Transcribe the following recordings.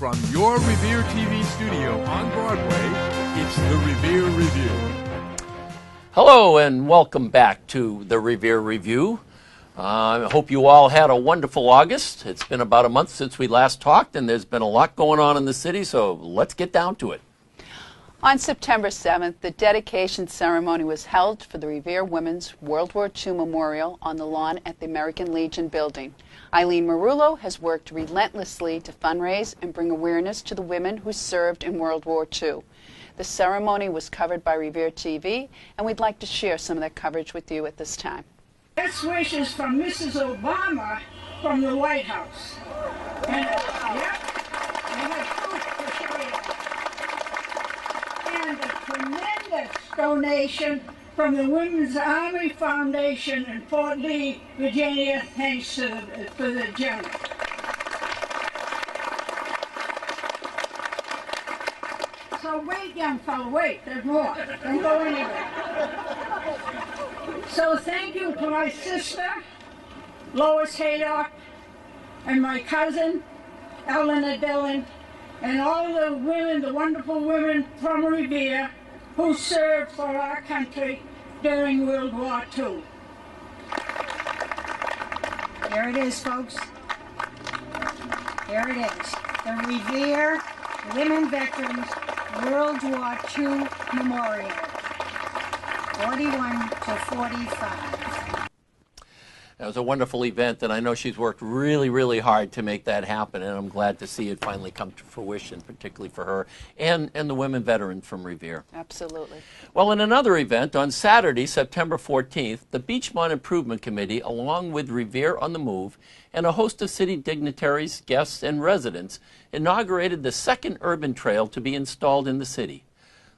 From your Revere TV studio on Broadway, it's the Revere Review. Hello and welcome back to the Revere Review. I hope you all had a wonderful August. It's been about a month since we last talked, and there's been a lot going on in the city, so let's get down to it. On September 7th, the dedication ceremony was held for the Revere Women's World War II Memorial on the lawn at the American Legion building. Eileen Marullo has worked relentlessly to fundraise and bring awareness to the women who served in World War II. The ceremony was covered by Revere TV, and we'd like to share some of that coverage with you at this time. Best wishes from Mrs. Obama from the White House. And, and a tremendous donation from the Women's Army Foundation in Fort Lee, Virginia. Thanks for the general. So wait, young fellow, wait, there's more. Don't go anywhere. So thank you to my sister, Lois Haydock, and my cousin, Eleanor Dillon, and all the women, the wonderful women from Revere who served for our country during World War II. Here it is, folks. Here it is. The Revere Women Veterans World War II Memorial, 41 to 45. It was a wonderful event, and I know she's worked really, really hard to make that happen, and I'm glad to see it finally come to fruition, particularly for her and the women veterans from Revere. Absolutely. Well, in another event, on Saturday, September 14th, the Beachmont Improvement Committee, along with Revere on the Move, and a host of city dignitaries, guests, and residents, inaugurated the second urban trail to be installed in the city.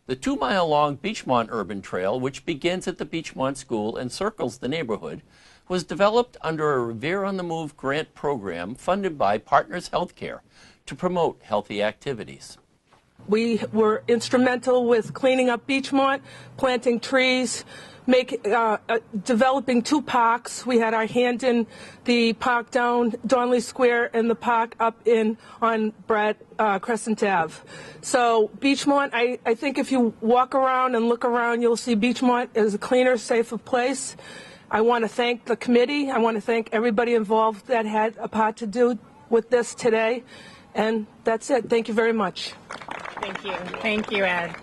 The 2-mile-long Beachmont Urban Trail, which begins at the Beachmont School and circles the neighborhood, was developed under a Revere on the Move grant program funded by Partners Healthcare to promote healthy activities. We were instrumental with cleaning up Beachmont, planting trees, developing 2 parks. We had our hand in the park down Donley Square and the park up on Crescent Ave. So Beachmont, I think if you walk around and look around, you'll see Beachmont is a cleaner, safer place. I want to thank the committee. I want to thank everybody involved that had a part to do with this today. And that's it. Thank you very much. Thank you. Thank you, Ed.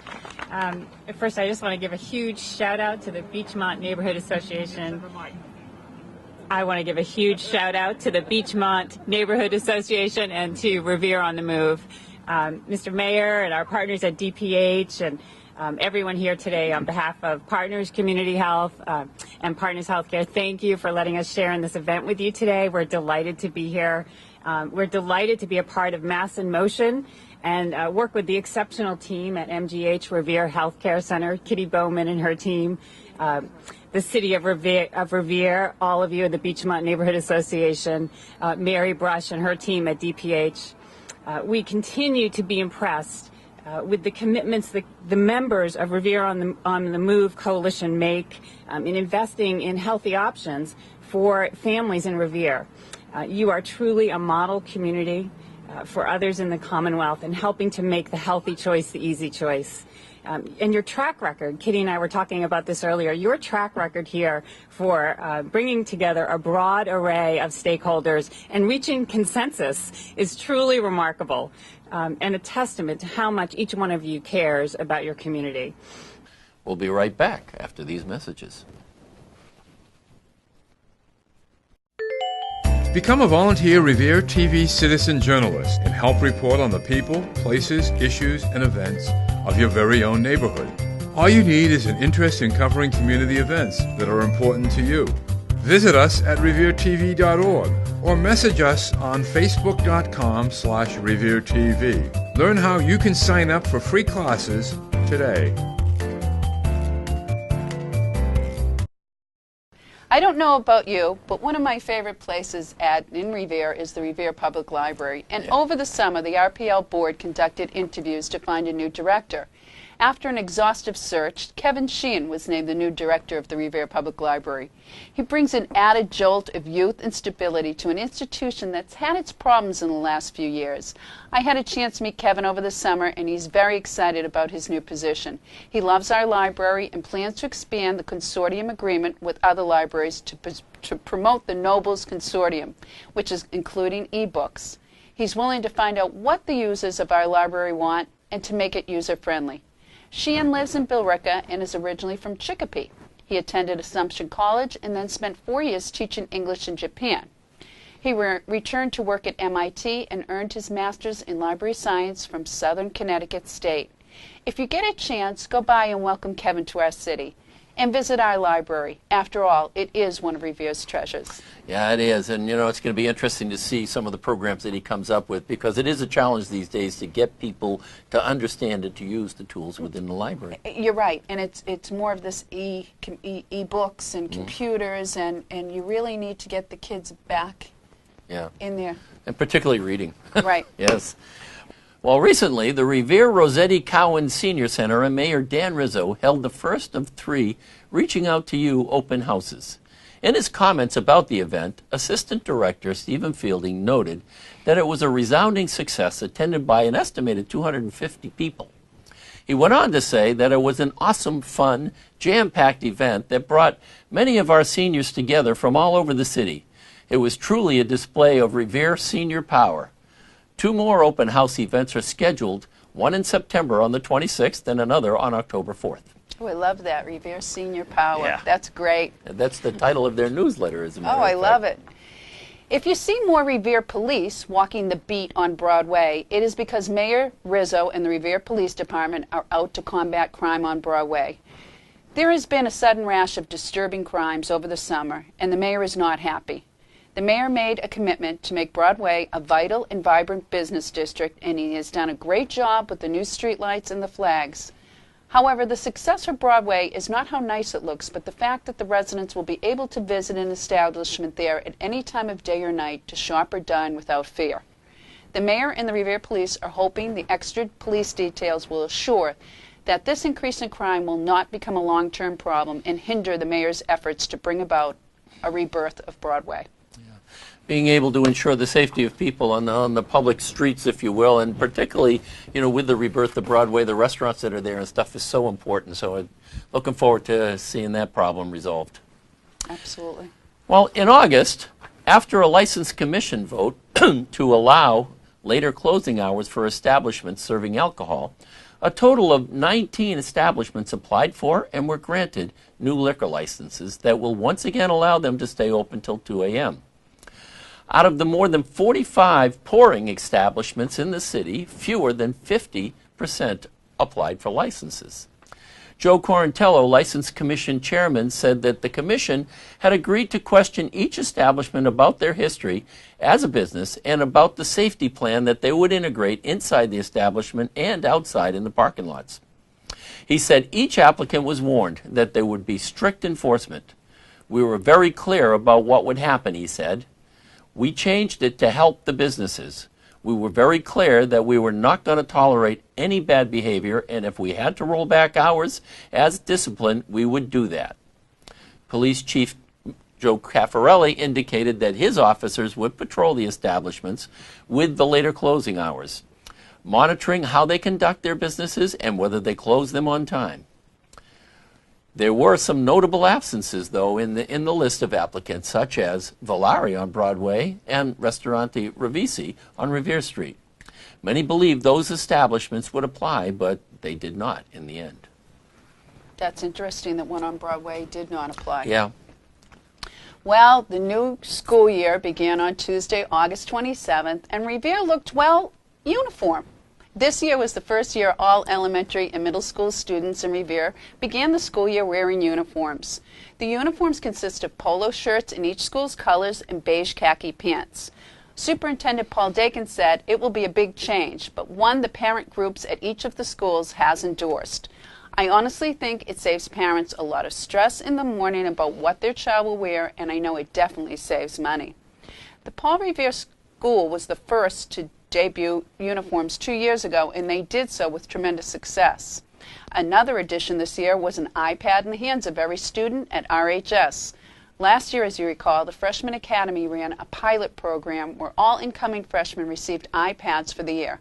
First, I just want to give a huge shout out to the Beachmont Neighborhood Association. I want to give a huge shout out to the Beachmont Neighborhood Association and to Revere on the Move. Mr. Mayor and our partners at DPH and everyone here today on behalf of Partners Community Health and Partners Healthcare, thank you for letting us share in this event with you today. We're delighted to be here. We're delighted to be a part of Mass in Motion and work with the exceptional team at MGH Revere Healthcare Center, Kitty Bowman and her team, the city of Revere, all of you at the Beachmont Neighborhood Association, Mary Brush and her team at DPH. We continue to be impressed with the commitments the members of Revere on the Move Coalition make in investing in healthy options for families in Revere. You are truly a model community for others in the Commonwealth and helping to make the healthy choice the easy choice. And your track record, Kitty and I were talking about this earlier, your track record here for bringing together a broad array of stakeholders and reaching consensus is truly remarkable and a testament to how much each one of you cares about your community. We'll be right back after these messages. Become a volunteer Revere TV citizen journalist and help report on the people, places, issues, and events of your very own neighborhood. All you need is an interest in covering community events that are important to you. Visit us at reveretv.org or message us on facebook.com/reveretv. Learn how you can sign up for free classes today. I don't know about you, but one of my favorite places in Revere is the Revere Public Library. And over the summer, the RPL board conducted interviews to find a new director. After an exhaustive search, Kevin Sheehan was named the new director of the Revere Public Library. He brings an added jolt of youth and stability to an institution that's had its problems in the last few years. I had a chance to meet Kevin over the summer, and he's very excited about his new position. He loves our library and plans to expand the consortium agreement with other libraries to promote the Nobles Consortium, which is including ebooks. He's willing to find out what the users of our library want and to make it user-friendly. Sheehan lives in Billerica and is originally from Chicopee. He attended Assumption College and then spent 4 years teaching English in Japan. He returned to work at MIT and earned his master's in library science from Southern Connecticut State. If you get a chance, go by and welcome Kevin to our city. And visit our library. After all, it is one of Revere's treasures. Yeah, it is. And, it's going to be interesting to see some of the programs that he comes up with, because it is a challenge these days to get people to understand and to use the tools within the library. You're right. And it's more of this e-books and computers, and you really need to get the kids back in there. And particularly reading. Right. Yes. Well, recently, the Revere Rossetti Cowan Senior Center and Mayor Dan Rizzo held the first of 3 Reaching Out to You open houses. In his comments about the event, Assistant Director Stephen Fielding noted that it was a resounding success attended by an estimated 250 people. He went on to say that it was an awesome, fun, jam-packed event that brought many of our seniors together from all over the city. It was truly a display of Revere senior power. 2 more open house events are scheduled, one in September on the 26th and another on October 4th. Oh, I love that, Revere Senior Power. Yeah. That's great. And that's the title of their newsletter, as a matter Oh, of I fact. love it. If you see more Revere police walking the beat on Broadway, it is because Mayor Rizzo and the Revere Police Department are out to combat crime on Broadway. There has been a sudden rash of disturbing crimes over the summer, and the mayor is not happy. The mayor made a commitment to make Broadway a vital and vibrant business district, and he has done a great job with the new streetlights and the flags. However, the success of Broadway is not how nice it looks, but the fact that the residents will be able to visit an establishment there at any time of day or night to shop or dine without fear. The mayor and the Revere Police are hoping the extra police details will assure that this increase in crime will not become a long-term problem and hinder the mayor's efforts to bring about a rebirth of Broadway. Being able to ensure the safety of people on the public streets, if you will, and particularly, with the rebirth of Broadway, the restaurants that are there and stuff is so important. So I'm looking forward to seeing that problem resolved. Absolutely. Well, in August, after a license commission vote to allow later closing hours for establishments serving alcohol, a total of 19 establishments applied for and were granted new liquor licenses that will once again allow them to stay open till 2 a.m. Out of the more than 45 pouring establishments in the city, fewer than 50% applied for licenses. Joe Corantello, License Commission Chairman, said that the Commission had agreed to question each establishment about their history as a business and about the safety plan that they would integrate inside the establishment and outside in the parking lots. He said each applicant was warned that there would be strict enforcement. We were very clear about what would happen, he said. We changed it to help the businesses. We were very clear that we were not going to tolerate any bad behavior, and if we had to roll back hours as discipline, we would do that. Police Chief Joe Caffarelli indicated that his officers would patrol the establishments with the later closing hours, monitoring how they conduct their businesses and whether they close them on time. There were some notable absences, though, in the list of applicants, such as Valari on Broadway and Ristorante Revisi on Revere Street. Many believed those establishments would apply, but they did not in the end. That's interesting that one on Broadway did not apply. Yeah. Well, the new school year began on Tuesday, August 27th, and Revere looked, uniform. This year was the first year all elementary and middle school students in Revere began the school year wearing uniforms. The uniforms consist of polo shirts in each school's colors and beige khaki pants. Superintendent Paul Dakin said it will be a big change, but one the parent groups at each of the schools has endorsed. I honestly think it saves parents a lot of stress in the morning about what their child will wear, and I know it definitely saves money. The Paul Revere School was the first to debut uniforms 2 years ago, and they did so with tremendous success. Another addition this year was an iPad in the hands of every student at RHS. Last year, as you recall, the Freshman Academy ran a pilot program where all incoming freshmen received iPads for the year.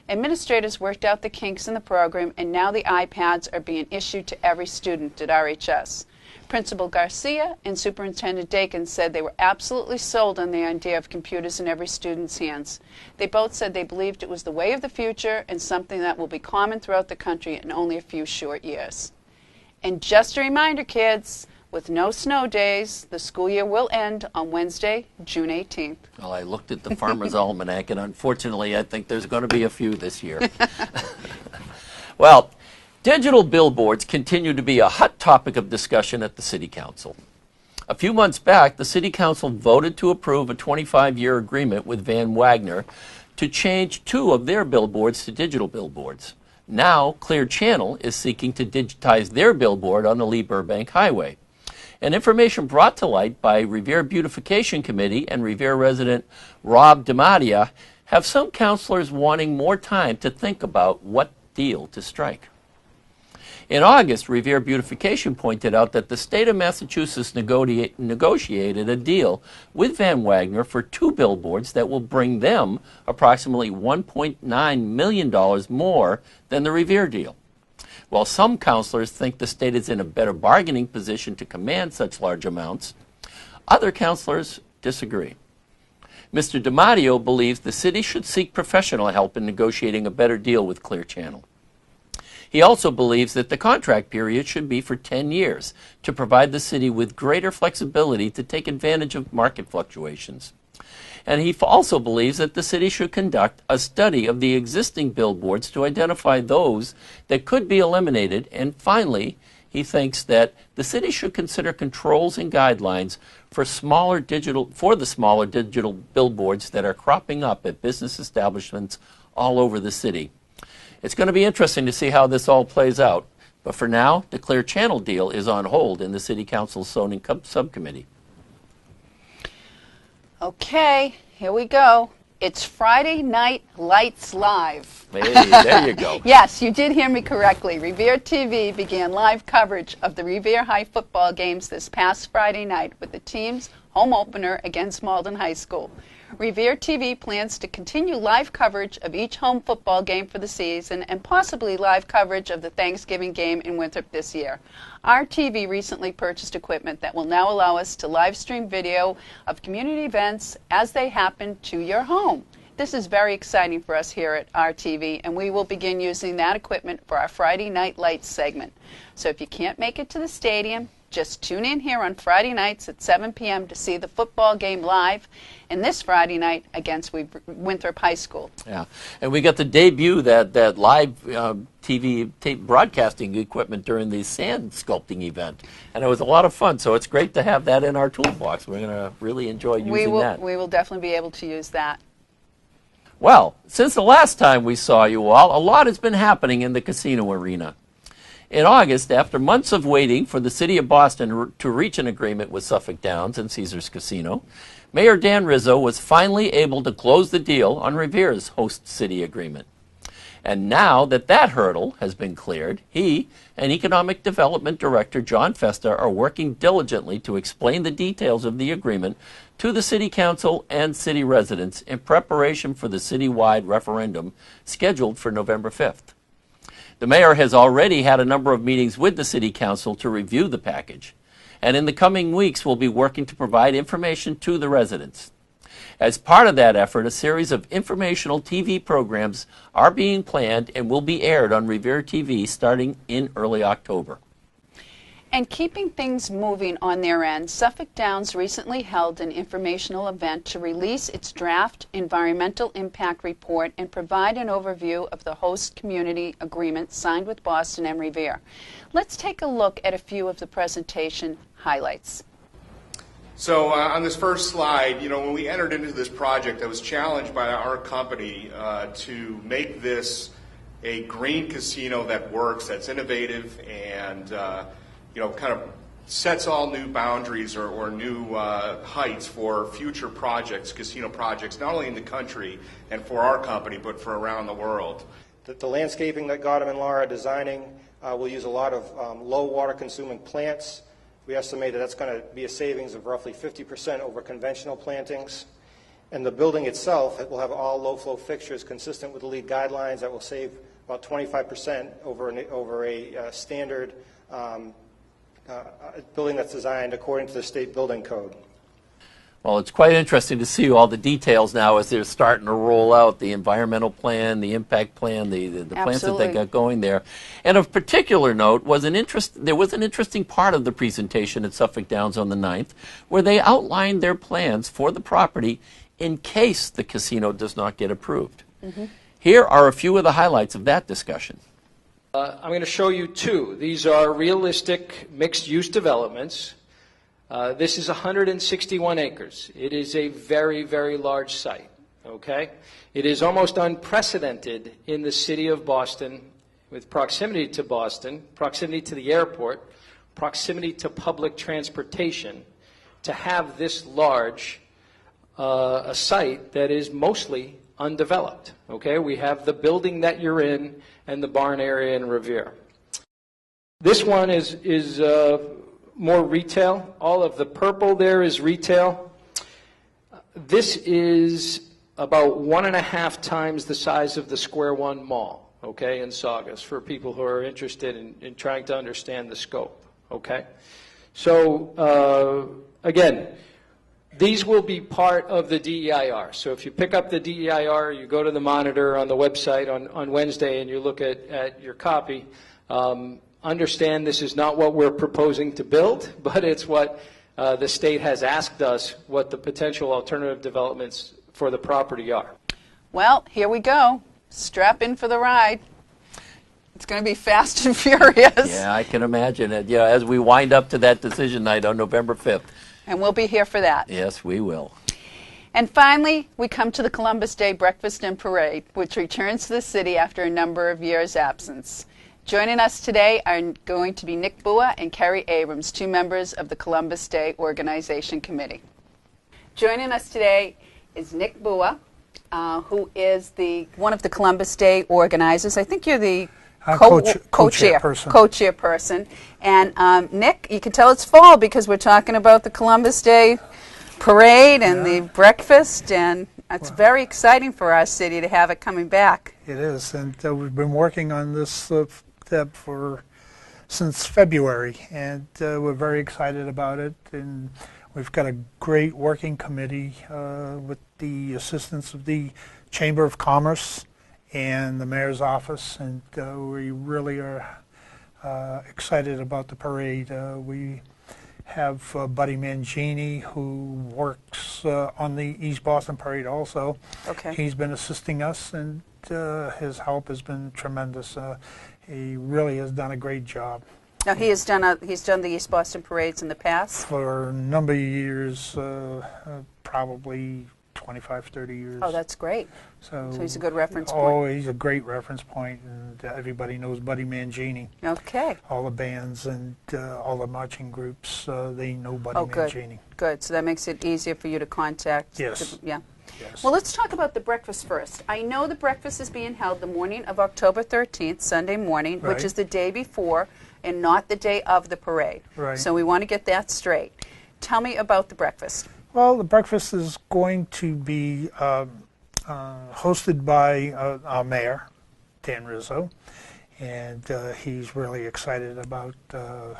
Administrators worked out the kinks in the program, and now the iPads are being issued to every student at RHS. Principal Garcia and Superintendent Dakin said they were absolutely sold on the idea of computers in every student's hands. They both said they believed it was the way of the future and something that will be common throughout the country in only a few short years. And just a reminder, kids, with no snow days, the school year will end on Wednesday, June 18th. Well, I looked at the Farmer's Almanac, and unfortunately, I think there's going to be a few this year. Well, digital billboards continue to be a hot topic of discussion at the City Council. A few months back, the City Council voted to approve a 25-year agreement with Van Wagner to change 2 of their billboards to digital billboards. Now, Clear Channel is seeking to digitize their billboard on the Lee Burbank Highway. And information brought to light by Revere Beautification Committee and Revere resident Rob DiMattia have some councilors wanting more time to think about what deal to strike. In August, Revere Beautification pointed out that the state of Massachusetts negotiated a deal with Van Wagner for 2 billboards that will bring them approximately $1.9 million more than the Revere deal. While some councilors think the state is in a better bargaining position to command such large amounts, other councilors disagree. Mr. DiMattia believes the city should seek professional help in negotiating a better deal with Clear Channel. He also believes that the contract period should be for 10 years to provide the city with greater flexibility to take advantage of market fluctuations. And he also believes that the city should conduct a study of the existing billboards to identify those that could be eliminated. And finally, he thinks that the city should consider controls and guidelines for the smaller digital billboards that are cropping up at business establishments all over the city. It's going to be interesting to see how this all plays out. But for now, the Clear Channel deal is on hold in the City Council's zoning subcommittee. Okay, here we go. It's Friday Night Lights Live. Hey, there you go. Yes, you did hear me correctly. Revere TV began live coverage of the Revere High football games this past Friday night with the team's home opener against Malden High School. Revere TV plans to continue live coverage of each home football game for the season and possibly live coverage of the Thanksgiving game in Winthrop this year. Our TV recently purchased equipment that will now allow us to live stream video of community events as they happen to your home. This is very exciting for us here at RTV, and we will begin using that equipment for our Friday Night Lights segment. So if you can't make it to the stadium, just tune in here on Friday nights at 7 p.m. to see the football game live, and this Friday night against Winthrop High School. Yeah, and we got to debut that live TV tape broadcasting equipment during the sand sculpting event, and it was a lot of fun. So it's great to have that in our toolbox. We're going to really enjoy using that. We will definitely be able to use that. Well, since the last time we saw you all, a lot has been happening in the casino arena. In August, after months of waiting for the City of Boston to reach an agreement with Suffolk Downs and Caesars Casino, Mayor Dan Rizzo was finally able to close the deal on Revere's host city agreement. And now that that hurdle has been cleared, he and Economic Development Director John Festa are working diligently to explain the details of the agreement to the City Council and city residents in preparation for the citywide referendum scheduled for November 5th. The mayor has already had a number of meetings with the City Council to review the package, and in the coming weeks will be working to provide information to the residents. As part of that effort, a series of informational TV programs are being planned and will be aired on Revere TV starting in early October. And keeping things moving on their end, Suffolk Downs recently held an informational event to release its draft environmental impact report and provide an overview of the host community agreement signed with Boston and Revere. Let's take a look at a few of the presentation highlights. So on this first slide, when we entered into this project, I was challenged by our company to make this a green casino that works, that's innovative, and kind of sets all new boundaries or new heights for future projects, casino projects, not only in the country and for our company, but for around the world. The landscaping that Gautam and Laura are designing will use a lot of low water consuming plants. We estimate that that's going to be a savings of roughly 50% over conventional plantings. And the building itself, it will have all low-flow fixtures consistent with the LEED guidelines that will save about 25% over a standard building that's designed according to the state building code. Well, it's quite interesting to see all the details now as they're starting to roll out the environmental plan, the impact plan, the plans that they got going there. And of particular note was there was an interesting part of the presentation at Suffolk Downs on the 9th where they outlined their plans for the property in case the casino does not get approved. Mm-hmm. Here are a few of the highlights of that discussion. I'm going to show you two. These are realistic mixed-use developments. This is 161 acres. It is a very, very large site, okay? It is almost unprecedented in the city of Boston with proximity to Boston, proximity to the airport, proximity to public transportation, to have this large a site that is mostly undeveloped, okay? We have the building that you're in and the barn area in Revere. This one is more retail. All of the purple there is retail. This is about 1.5 times the size of the Square One Mall, okay, in Saugus, for people who are interested in trying to understand the scope, okay? So, again, these will be part of the DEIR. So if you pick up the DEIR, you go to the monitor on the website on Wednesday and you look at your copy, understand this is not what we're proposing to build, but it's what the state has asked us what the potential alternative developments for the property are. Well, here we go. Strap in for the ride. It's going to be fast and furious. Yeah, I can imagine it. Yeah, as we wind up to that decision night on November 5th. And we'll be here for that. Yes, we will. And finally, we come to the Columbus Day Breakfast and Parade, which returns to the city after a number of years' absence. Joining us today are going to be Nick Bua and Kerry Abrams, two members of the Columbus Day Organization Committee. Joining us today is Nick Bua, who is one of the Columbus Day organizers. I think you're the co-chairperson. And Nick, you can tell it's fall because we're talking about the Columbus Day Parade and the breakfast, and it's very exciting for our city to have it coming back. It is, and we've been working on this step since February, and we're very excited about it. And we've got a great working committee with the assistance of the Chamber of Commerce and the Mayor's office, and we really are excited about the parade. We have Buddy Mangini, who works on the East Boston Parade also. Okay. He's been assisting us, and his help has been tremendous. He really has done a great job. Now he's done the East Boston parades in the past? For a number of years, probably 25, 30 years. Oh, that's great. So he's a good reference point. Oh, he's a great reference point, and everybody knows Buddy Mangini. Okay. All the bands and all the marching groups, they know Buddy Mangini. Good. So that makes it easier for you to contact. Yes. Yeah. Yes. Well, let's talk about the breakfast first. I know the breakfast is being held the morning of October 13th, Sunday morning, Right. which is the day before and not the day of the parade. Right. So we want to get that straight. Tell me about the breakfast. Well, the breakfast is going to be hosted by our mayor, Dan Rizzo, and he's really excited about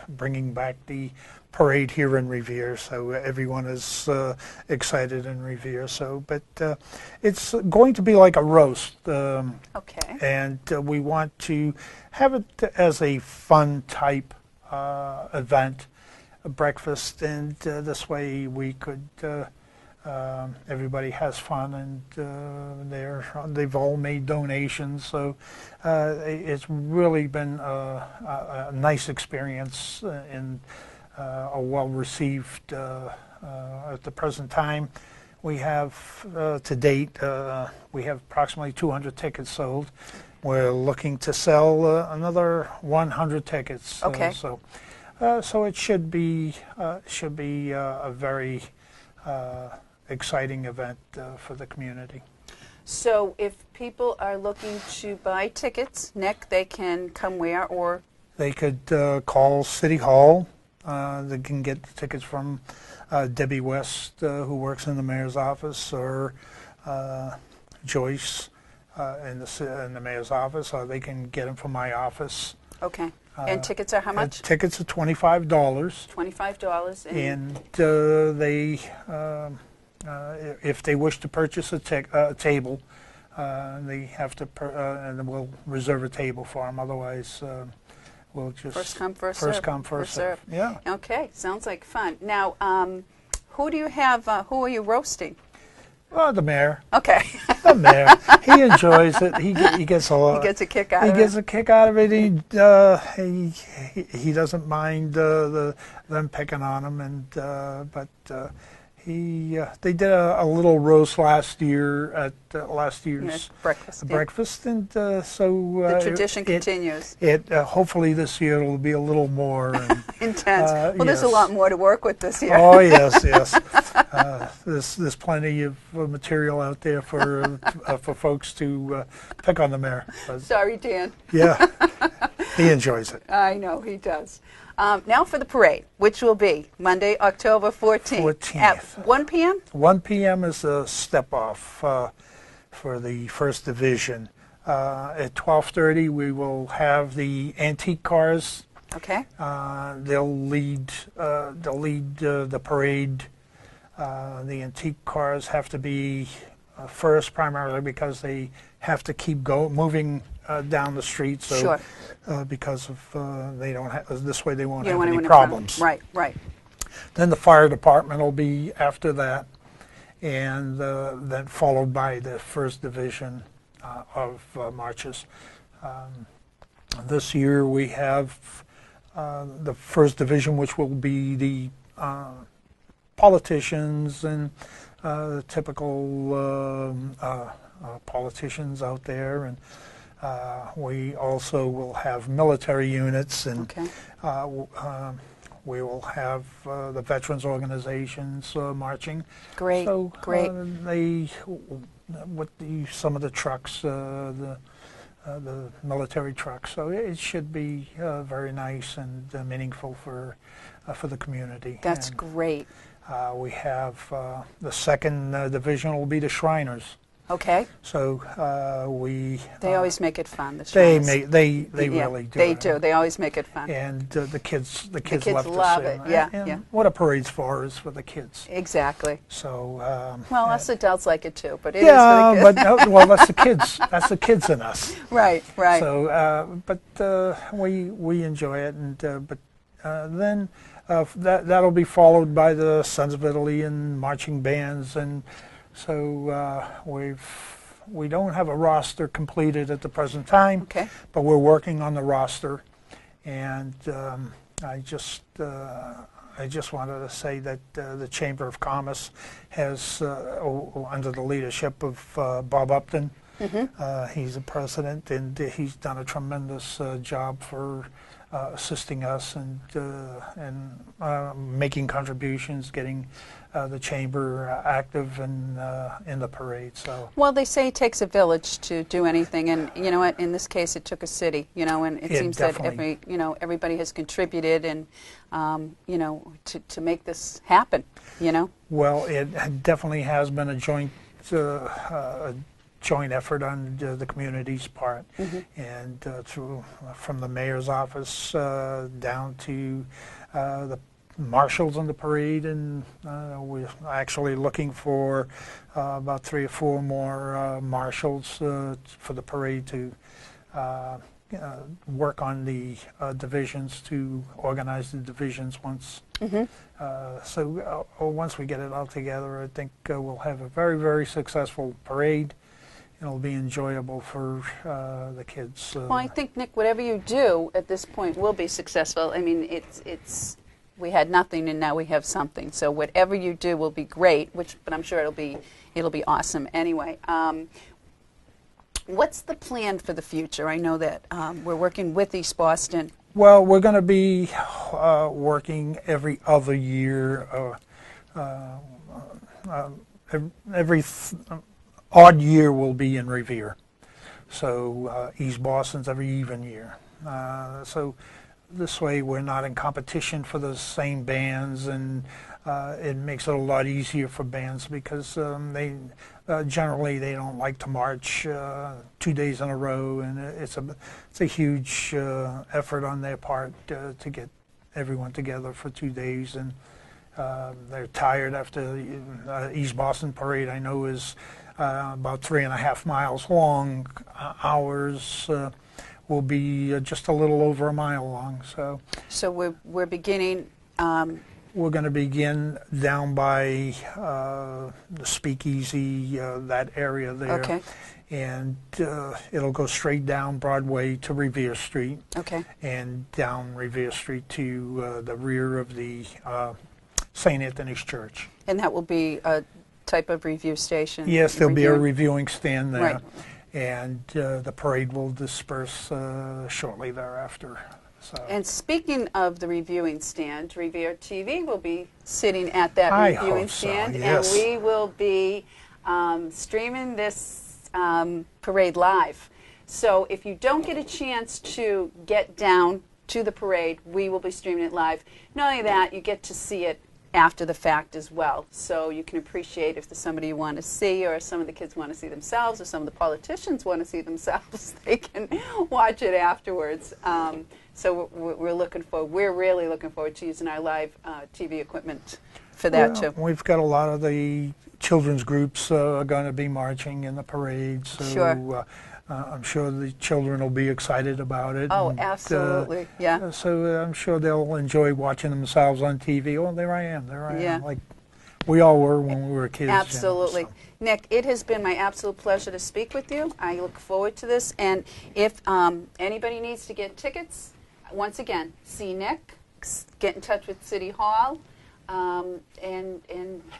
bringing back the parade here in Revere. So everyone is excited in Revere. But it's going to be like a roast. Okay. And we want to have it as a fun type event. A breakfast, and this way we could everybody has fun, and they've all made donations, so it's really been a nice experience and a well received at the present time. We have to date we have approximately 200 tickets sold. We're looking to sell another 100 tickets. Okay. So it should be a very exciting event for the community. So if people are looking to buy tickets, Nick, they can come where or? They could call City Hall. They can get the tickets from Debbie West, who works in the mayor's office, or Joyce in the mayor's office, or they can get them from my office. Okay. And tickets are how much? Tickets are $25. $25. And they, if they wish to purchase a table, they have to, and then we'll reserve a table for them. Otherwise, we'll just first come, first first serve. come, first serve. Yeah. Okay, sounds like fun. Now, who do you have? Who are you roasting? Well, the mayor. Okay. The mayor. He enjoys it. He gets a lot. He gets a kick out of it. He gets a kick out of it. He doesn't mind them picking on him, and but they did a little roast last year at last year's breakfast, and so the tradition continues. Hopefully this year it'll be a little more intense. Well, yes. There's a lot more to work with this year. Oh yes, yes. There's plenty of material out there for folks to pick on the mayor. But, sorry, Dan. Yeah, he enjoys it. I know he does. Now for the parade, which will be Monday, October 14th. At 1 p.m.? 1 p.m. is a step-off for the First Division. At 12:30, we will have the antique cars. Okay. They'll lead the parade. The antique cars have to be first, primarily because they have to keep moving down the street. So, sure. Because of they don't have this way, they won't you have don't any want problems. Right, right. Then the fire department will be after that, and then followed by the First Division of marches. This year we have the First Division, which will be the politicians and the typical politicians out there, and we also will have military units, and we will have the veterans organizations marching. Great, so, great. With some of the trucks, the military trucks, so it should be very nice and meaningful for the community. That's great. We have the second division will be the Shriners. Okay. So they always make it fun. The Shriners. They really do. They do. They always make it fun. And the kids love it. Yeah, and what a parade's for is for the kids. Exactly. So well, us adults like it too, but it is for the kids. Well, that's the kids. That's the kids in us. Right, right. So, we enjoy it, and but then that'll be followed by the Sons of Italy and marching bands, and so we don't have a roster completed at the present time. Okay. But we're working on the roster, and I just wanted to say that the Chamber of Commerce has, under the leadership of Bob Upton, he's the president, and he's done a tremendous job for assisting us and making contributions, getting the chamber active in the parade. So well, they say it takes a village to do anything, and you know what? In this case, it took a city. You know, and it seems definitely. That everybody has contributed, and to make this happen. You know. Well, it definitely has been a joint effort on the community's part, and from the mayor's office down to the marshals on the parade, and we're actually looking for about 3 or 4 more marshals for the parade to work on the divisions, to organize the divisions once. So once we get it all together, I think we'll have a very, very successful parade. It'll be enjoyable for the kids. Well, I think, Nick, whatever you do at this point will be successful. I mean, it's we had nothing and now we have something. So whatever you do will be great. But I'm sure it'll be awesome anyway. What's the plan for the future? I know that we're working with East Boston. Well, we're going to be working every other year. Every odd year will be in Revere. So East Boston's every even year. So this way we're not in competition for the same bands, and it makes it a lot easier for bands because they generally they don't like to march 2 days in a row, and it's a huge effort on their part to get everyone together for 2 days, and they're tired after East Boston Parade. I know is about 3.5 miles long. Ours will be just a little over a mile long. So we're beginning. We're going to begin down by the Speakeasy, that area there. Okay. And it'll go straight down Broadway to Revere Street. Okay. And down Revere Street to the rear of the St. Anthony's Church. And that will be a type of review station? Yes, there'll be a reviewing stand there. Right. And the parade will disperse shortly thereafter. So. And speaking of the reviewing stand, Revere TV will be sitting at that I reviewing hope so, stand, yes. and we will be streaming this parade live. So if you don't get a chance to get down to the parade, we will be streaming it live. Not only that, you get to see it after the fact as well. So you can appreciate if there's somebody you want to see, or some of the kids want to see themselves, or some of the politicians want to see themselves, they can watch it afterwards. So we're really looking forward to using our live TV equipment for that too. We've got a lot of the children's groups are going to be marching in the parade, so sure. I'm sure the children will be excited about it. Oh, and, absolutely, yeah. So I'm sure they'll enjoy watching themselves on TV. Oh, there I am, Yeah. like we all were when we were kids. Absolutely. You know, so. Nick, it has been my absolute pleasure to speak with you. I look forward to this, and if anybody needs to get tickets, once again, see Nick, get in touch with City Hall, and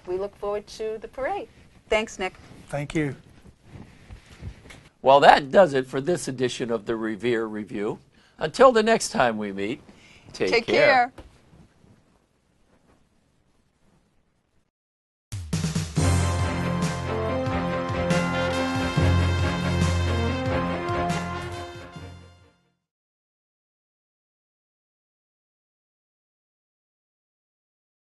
we look forward to the parade. Thanks, Nick. Thank you. Well, that does it for this edition of the Revere Review. Until the next time we meet, take care.